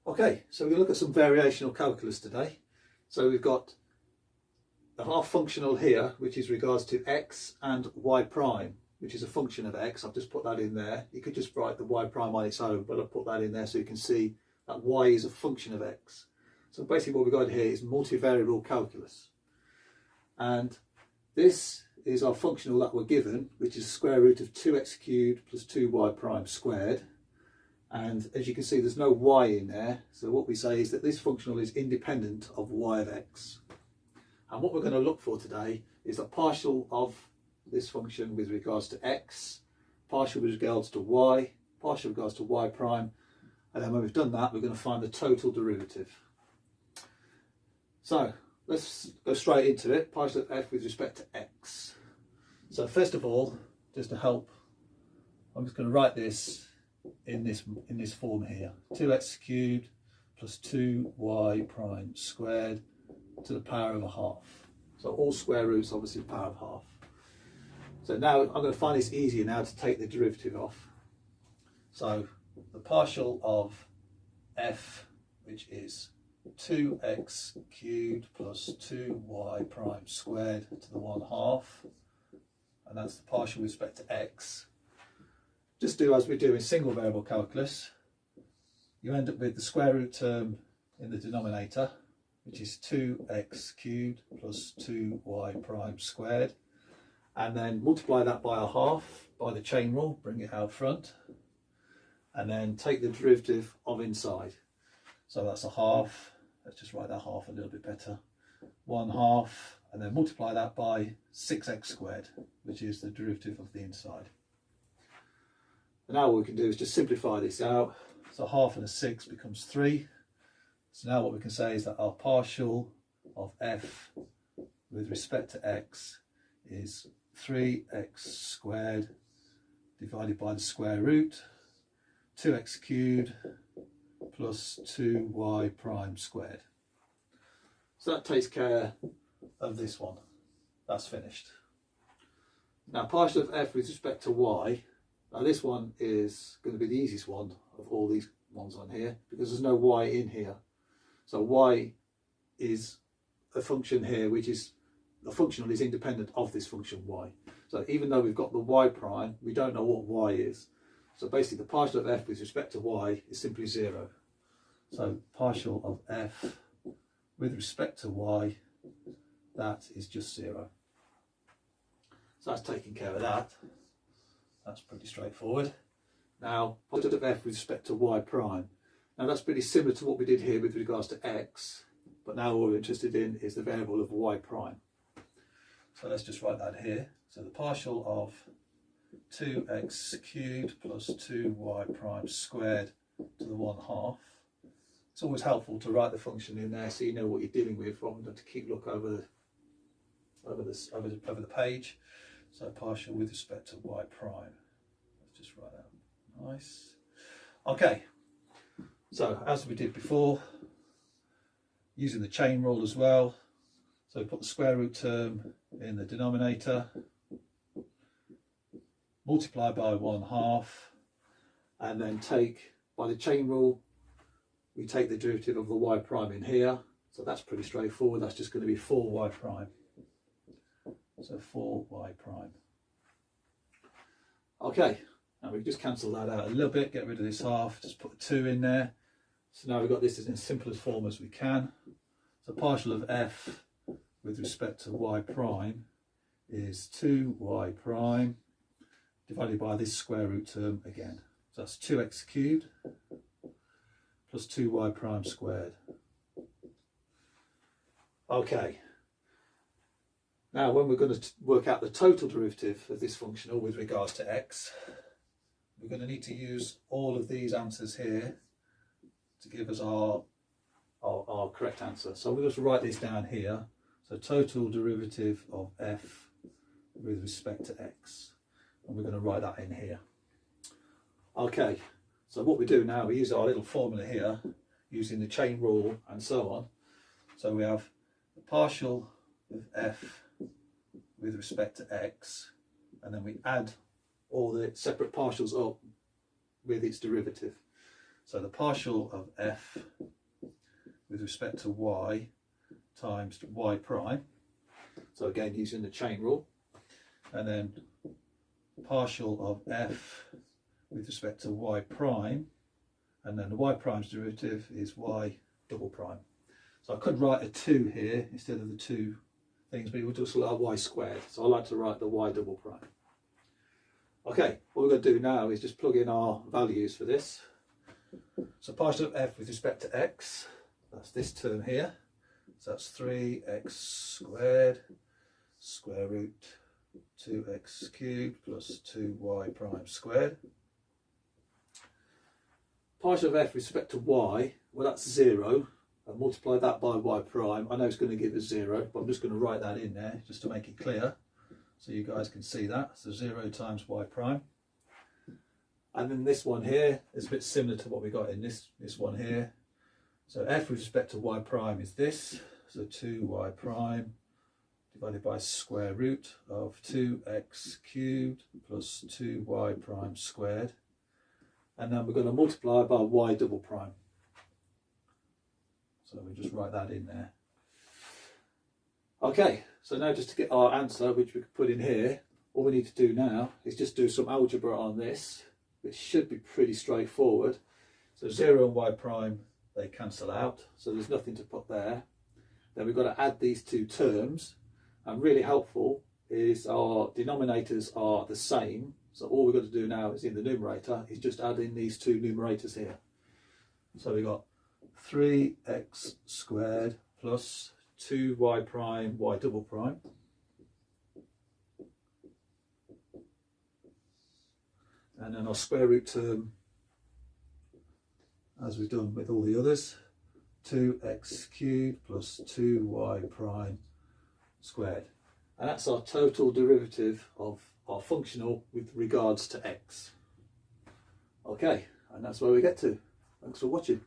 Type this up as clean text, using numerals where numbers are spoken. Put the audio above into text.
Okay, so we're going to look at some variational calculus today. So we've got our functional here, which is regards to x and y prime, which is a function of x. I've just put that in there. You could just write the y prime on its own, but I've put that in there so you can see that y is a function of x. So basically what we've got here is multivariable calculus. And this is our functional that we're given, which is square root of 2x cubed plus 2y prime squared. And as you can see, there's no y in there. So what we say is that this functional is independent of y of x. And what we're going to look for today is the partial of this function with regards to x, partial with regards to y, partial with regards to y prime. And then when we've done that, we're going to find the total derivative. So let's go straight into it. Partial of f with respect to x. So first of all, just to help, I'm just going to write this in this form here: 2x cubed plus 2y prime squared to the power of a half. So all square roots, obviously the power of half. So now I'm going to find this easier now to take the derivative off. So the partial of f, which is 2x cubed plus 2y prime squared to the 1/2, and that's the partial with respect to x. Just do as we do in single variable calculus. You end up with the square root term in the denominator, which is 2x cubed plus 2y prime squared, and then multiply that by a half by the chain rule, bring it out front, and then take the derivative of inside. So that's a half. Let's just write that half a little bit better. 1/2, and then multiply that by 6x squared, which is the derivative of the inside. And now what we can do is just simplify this out. So half and a 6 becomes 3. So now what we can say is that our partial of f with respect to x is 3x squared divided by the square root 2x cubed plus 2y prime squared. So that takes care of this one. That's finished. Now partial of f with respect to y. Now this one is going to be the easiest one of all these ones on here because there's no y in here. So y is a function here which is, the functional is independent of this function y. So even though we've got the y prime, we don't know what y is. So basically the partial of f with respect to y is simply 0. So partial of f with respect to y, that is just 0. So that's taking care of that. That's pretty straightforward. Now, partial of f with respect to y prime. Now that's pretty similar to what we did here with regards to x, but now all we're interested in is the variable of y prime. So let's just write that here. So the partial of 2x cubed plus 2y prime squared to the 1/2. It's always helpful to write the function in there so you know what you're dealing with, rather than to keep look over the page. So partial with respect to y prime. Let's just write that. Nice. Okay. So as we did before, using the chain rule as well. So put the square root term in the denominator, multiply by 1/2, and then take, by the chain rule, we take the derivative of the y prime in here. So that's pretty straightforward. That's just going to be 4y prime. So 4y prime. Okay, and we just cancel that out a little bit, get rid of this half, just put a 2 in there. So now we've got this in the simplest form as we can. So partial of f with respect to y prime is 2y prime divided by this square root term again. So that's 2x cubed plus 2y prime squared. Okay. Now when we're going to work out the total derivative of this functional with regards to x, we're going to need to use all of these answers here to give us our correct answer. So we'll just write this down here. So total derivative of f with respect to x. And we're going to write that in here. Okay, so what we do now, we use our little formula here, using the chain rule and so on. So we have the partial of f with respect to x, and then we add all the separate partials up with its derivative. So the partial of f with respect to y times y prime, so again using the chain rule, and then partial of f with respect to y prime, and then the y prime's derivative is y double prime. So I could write a 2 here instead of the 2 things, but it would just allow y squared, so I like to write the y double prime. Okay, what we're going to do now is just plug in our values for this. So partial of f with respect to x, that's this term here, so that's 3x squared square root 2x cubed plus 2y prime squared. Partial of f with respect to y, well that's 0, and multiply that by y prime. I know it's going to give us 0, but I'm just going to write that in there just to make it clear so you guys can see that. So 0 times y prime. And then this one here is a bit similar to what we got in this one here. So f with respect to y prime is this, so 2y prime divided by square root of 2x cubed plus 2y prime squared. And then we're going to multiply by y double prime. So we just write that in there. Okay, so now just to get our answer, which we could put in here, all we need to do now is just do some algebra on this, which should be pretty straightforward. So 0 and y prime, they cancel out, so there's nothing to put there. Then we've got to add these two terms, and really helpful is our denominators are the same. So all we've got to do now is in the numerator is just add in these two numerators here. So we've got 3x squared plus 2y prime y double prime. And then our square root term, as we've done with all the others, 2x cubed plus 2y prime squared. And that's our total derivative of our functional with regards to x. Okay, and that's where we get to. Thanks for watching.